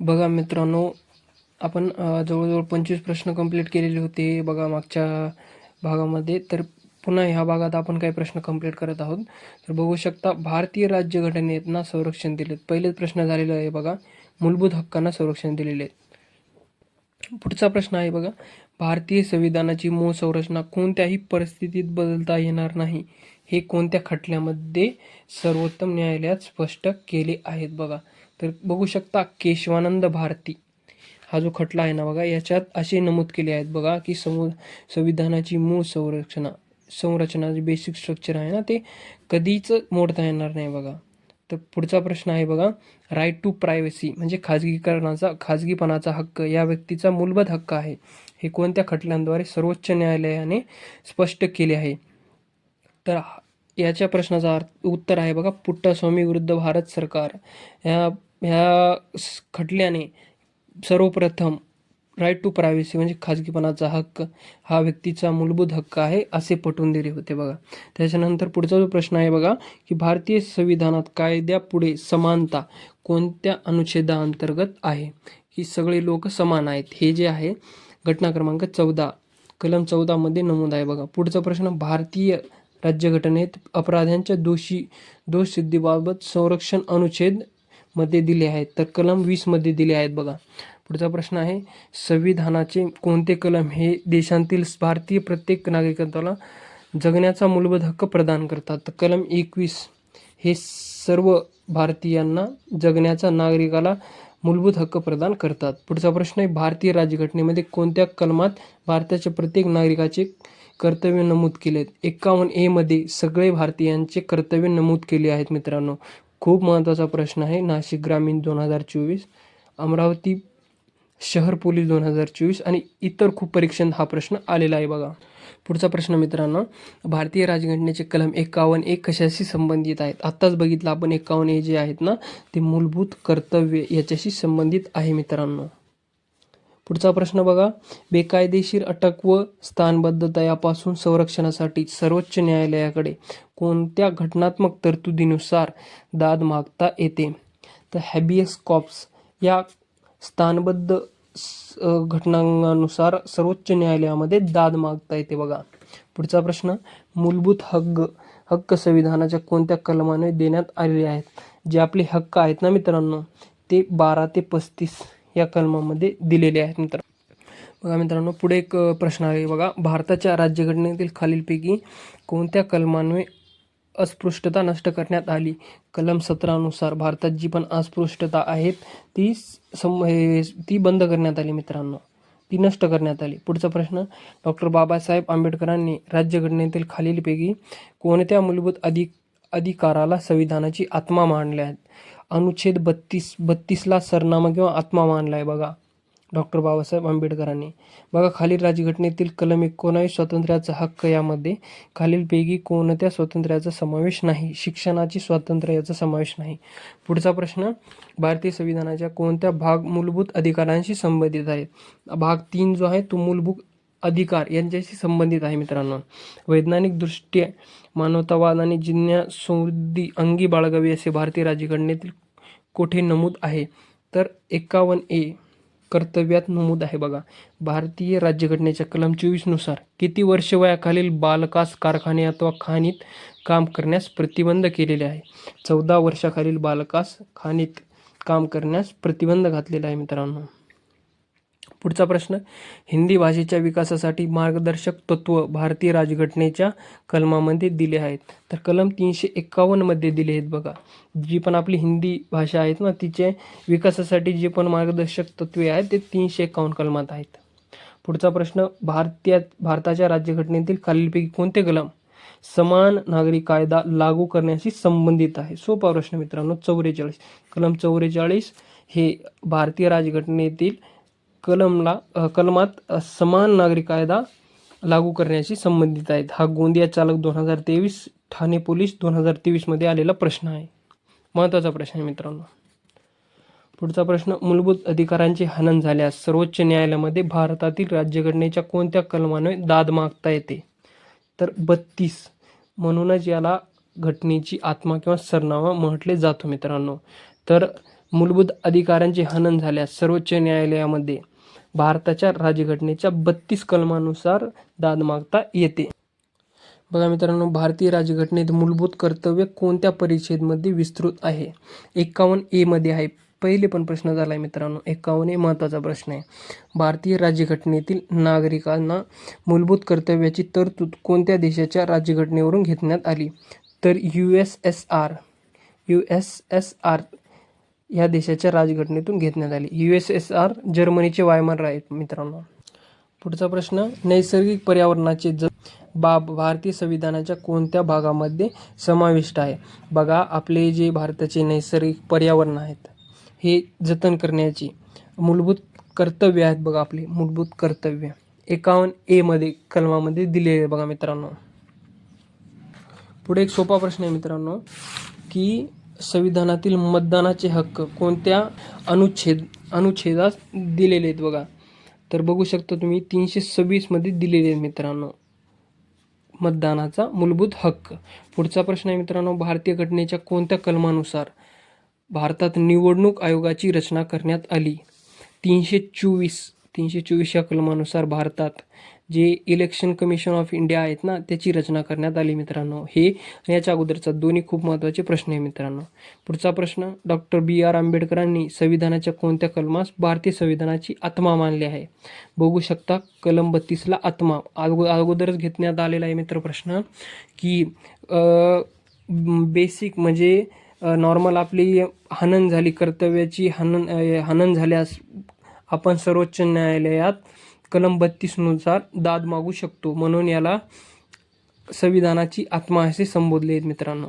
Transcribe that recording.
बघा मित्रांनो, आपण जवळजवळ 25 प्रश्न कंप्लीट केलेले होते बघा मागच्या भागामध्ये. तर पुन्हा ह्या भागात आपण काही प्रश्न कंप्लीट करत आहोत. तर बघू शकता, भारतीय राज्यघटनेत ना संरक्षण दिलेत. पहिलेच प्रश्न झालेला आहे बघा, मूलभूत हक्कांना संरक्षण दिलेले आहे. पुढचा प्रश्न आहे बघा, भारतीय संविधानाची मूळ संरचना कोणत्याही परिस्थितीत बदलता येणार नाही, हे कोणत्या खटल्यामध्ये सर्वोच्च न्यायालयात स्पष्ट केले आहेत बघा. तर बघू शकता, केशवानंद भारती हा जो खटला आहे ना बघा, याच्यात असे नमूद केले आहेत बघा की संविधानाची मूळ संरचना जी बेसिक स्ट्रक्चर आहे ना, ते कधीच मोडता येणार नाही बघा. तर पुढचा प्रश्न आहे बघा, राईट टू प्रायव्हसी म्हणजे खाजगीपणाचा हक्क या व्यक्तीचा मूलभूत हक्क आहे, हे कोणत्या खटल्यांद्वारे सर्वोच्च न्यायालयाने स्पष्ट केले आहे. तर याच्या प्रश्नाचा उत्तर आहे बघा, पुट्टास्वामी विरुद्ध भारत सरकार ह्या खटल्याने सर्वप्रथम राईट टू प्रायव्हसी म्हणजे खाजगीपणाचा हक्क हा व्यक्तीचा मूलभूत हक्क आहे असे पटवून दिले होते बघा. त्याच्यानंतर पुढचा जो प्रश्न आहे बघा, की भारतीय संविधानात कायद्यापुढे समानता कोणत्या अनुच्छेदाअंतर्गत आहे. ही सगळे लोक समान आहेत, हे जे आहे घटना क्रमांक 14 कलम 14 मध्ये नमूद आहे बघा. पुढचा प्रश्न, भारतीय राज्यघटनेत अपराध्यांच्या दोषसिद्धीबाबत संरक्षण अनुच्छेद मध्ये दिले आहेत. तर कलम 20 मध्ये दिले आहेत बघा. पुढचा प्रश्न आहे, संविधानाचे कोणते कलम हे देशातील भारतीय प्रत्येक नागरिकाला जगण्याचा मूलभूत हक्क प्रदान करतात. तर कलम 21 हे सर्व भारतीयांना जगण्याचा नागरिकाला मूलभूत हक्क प्रदान करतात. पुढचा प्रश्न आहे, भारतीय राज्यघटनेमध्ये कोणत्या कलमात भारताच्या प्रत्येक नागरिकाचे कर्तव्य नमूद केलेत. 51A मध्ये सगळे भारतीयांचे कर्तव्य नमूद केले आहेत मित्रांनो. खूप महत्त्वाचा प्रश्न आहे. नाशिक ग्रामीण 2024, अमरावती शहर पोलीस 2024 आणि इतर खूप परीक्षांत हा प्रश्न आलेला आहे बघा. पुढचा प्रश्न मित्रांनो, भारतीय राज्यघटनेचे कलम 51A कशाशी संबंधित आहेत. आत्ताच बघितलं आपण, 51A जे आहेत ना, ते मूलभूत कर्तव्य याच्याशी संबंधित आहे मित्रांनो. पुढचा प्रश्न बघा, बेकायदेशीर अटक व स्थानबद्धता यापासून संरक्षणासाठी सर्वोच्च न्यायालयाकडे कोणत्या घटनात्मक तरतुदीनुसार दाद मागता येते. तर हॅबियस कॉर्पस या स्थानबद्ध घटनांनुसार सर्वोच्च न्यायालयामध्ये दाद मागता येते बघा. पुढचा प्रश्न, मूलभूत हक्क संविधानाच्या कोणत्या कलमाने देण्यात आलेले आहेत. जे आपले हक्क आहेत ना मित्रांनो, ते 12 ते 35 या कलमामध्ये दिलेले आहेत मित्रांनो. बघा मित्रांनो, पुढे एक प्रश्न आहे बघा, भारताच्या राज्यघटनेतील खालीलपैकी कोणत्या कलमाने अस्पृश्यता नष्ट करण्यात आली. कलम 17 नुसार भारतात जी पण अस्पृश्यता आहेत ती बंद करण्यात आली मित्रांनो, ती नष्ट करण्यात आली. पुढचा प्रश्न, डॉक्टर बाबासाहेब आंबेडकरांनी राज्यघटनेतील खालीलपैकी कोणत्या मूलभूत अधिकाराला संविधानाची आत्मा मानले आहेत. अनुच्छेद 32ला सरनामा किंवा आत्मा मानला आहे बघा डॉक्टर बाबासाहेब आंबेडकरांनी. बघा, खालील राज्यघटनेतील कलम 19 स्वातंत्र्याचा हक्क यामध्ये खालीलपैकी कोणत्या स्वातंत्र्याचा समावेश नाही. शिक्षणाची स्वातंत्र्य याचा समावेश नाही. पुढचा प्रश्न, भारतीय संविधानाच्या कोणत्या भाग मूलभूत अधिकारांशी संबंधित आहेत. भाग 3 जो आहे तो मूलभूत अधिकार यांच्याशी संबंधित आहे मित्रांनो. वैज्ञानिक दृष्ट्या मानवतावाद आणि जिज्ञासा समृद्धी अंगी बाळगावी असे भारतीय राज्यघटनेतील कोठे नमूद आहे. तर 51A कर्तव्यात नमूद आहे बघा. भारतीय राज्यघटनेच्या कलम 24 नुसार किती वर्ष वयाखालील बालकास कारखाने अथवा खाणीत काम करण्यास प्रतिबंध केलेले आहे. 14 वर्षाखालील बालकास खाणीत काम करण्यास प्रतिबंध घातलेला आहे मित्रांनो. पुढचा प्रश्न, हिंदी भाषेच्या विकासासाठी मार्गदर्शक तत्व भारतीय राज्यघटनेच्या कलमामध्ये दिले आहेत. तर कलम 351 मध्ये दिले आहेत बघा. जी पण आपली हिंदी भाषा आहेत ना, तिचे विकासासाठी जे पण मार्गदर्शक तत्वे आहेत ते 351 कलमात आहेत. पुढचा प्रश्न, भारताच्या राज्यघटनेतील खालीलपैकी कोणते कलम समान नागरी कायदा लागू करण्याशी संबंधित आहे. सोपा प्रश्न मित्रांनो, 44 कलम 44 हे भारतीय राज्यघटनेतील कलमात समान नागरी कायदा लागू करण्याशी संबंधित आहेत. हा गोंदिया चालक 2023, ठाणे पोलीस 2023 मध्ये आलेला प्रश्न आहे. महत्त्वाचा प्रश्न आहे मित्रांनो. पुढचा प्रश्न, मूलभूत अधिकारांचे हनन झाल्यास सर्वोच्च न्यायालयामध्ये भारतातील राज्यघटनेच्या कोणत्या कलमाने दाद मागता येते. तर 32. म्हणूनच याला घटनेची आत्मा किंवा सरनामा म्हटले जातो मित्रांनो. तर मूलभूत अधिकारांचे हनन झाल्यास सर्वोच्च न्यायालयामध्ये भारताच्या राज्यघटनेच्या 32 कलमानुसार दाद मागता येते. बघा मित्रांनो, भारतीय राज्यघटनेत मूलभूत कर्तव्य कोणत्या परिच्छेदमध्ये विस्तृत आहे? 51A मध्ये आहे. पहिले पण प्रश्न झाला आहे मित्रांनो. 51A महत्त्वाचा प्रश्न आहे. भारतीय राज्यघटनेतील नागरिकांना मूलभूत कर्तव्याची तरतूद कोणत्या देशाच्या राज्यघटनेवरून घेण्यात आली? तर USSR या देशाच्या राज्यघटनेतून घेण्यात आली. USSR जर्मनीचे वायमर आहेत मित्रांनो. पुढचा प्रश्न, नैसर्गिक पर्यावरणाचे बाब भारतीय संविधानाच्या कोणत्या भागामध्ये समाविष्ट आहे? बघा, आपले जे भारताचे नैसर्गिक पर्यावरण आहेत हे जतन करण्याची मूलभूत कर्तव्य आहेत. बघा, आपले मूलभूत कर्तव्य 51A मध्ये कलमामध्ये दिलेले आहे. बघा मित्रांनो, पुढे एक सोपा प्रश्न आहे मित्रांनो, की संविधानातील मतदानाचे हक्क कोणत्या अनुच्छेदात दिलेले आहेत? बघा, तर बघू शकता तुम्ही 326 मध्ये दिलेले आहेत मित्रांनो मतदानाचा मूलभूत हक्क. पुढचा प्रश्न आहे मित्रांनो, भारतीय घटनेच्या कोणत्या कलमानुसार भारतात निवडणूक आयोगाची रचना करण्यात आली? 324 या कलमानुसार भारतात जे इलेक्शन कमिशन ऑफ इंडिया आहेत ना, त्याची रचना करण्यात आली मित्रांनो. हे याच्या अगोदरचा दोन्ही खूप महत्त्वाचे प्रश्न आहे मित्रांनो. पुढचा प्रश्न, डॉक्टर B.R. आंबेडकरांनी संविधानाच्या कोणत्या कलमास भारतीय संविधानाची आत्मा मानले आहे? बघू शकता, कलम 32ला आत्मा अगोदरच घेण्यात आलेला आहे मित्र प्रश्न, की बेसिक म्हणजे नॉर्मल आपली हनन झाली, कर्तव्याची हनन झाल्यास आपण सर्वोच्च न्यायालयात कलम 32 नुसार दाद मागू शकतो, म्हणून याला संविधानाची आत्मा असे संबोधले आहेत मित्रांनो.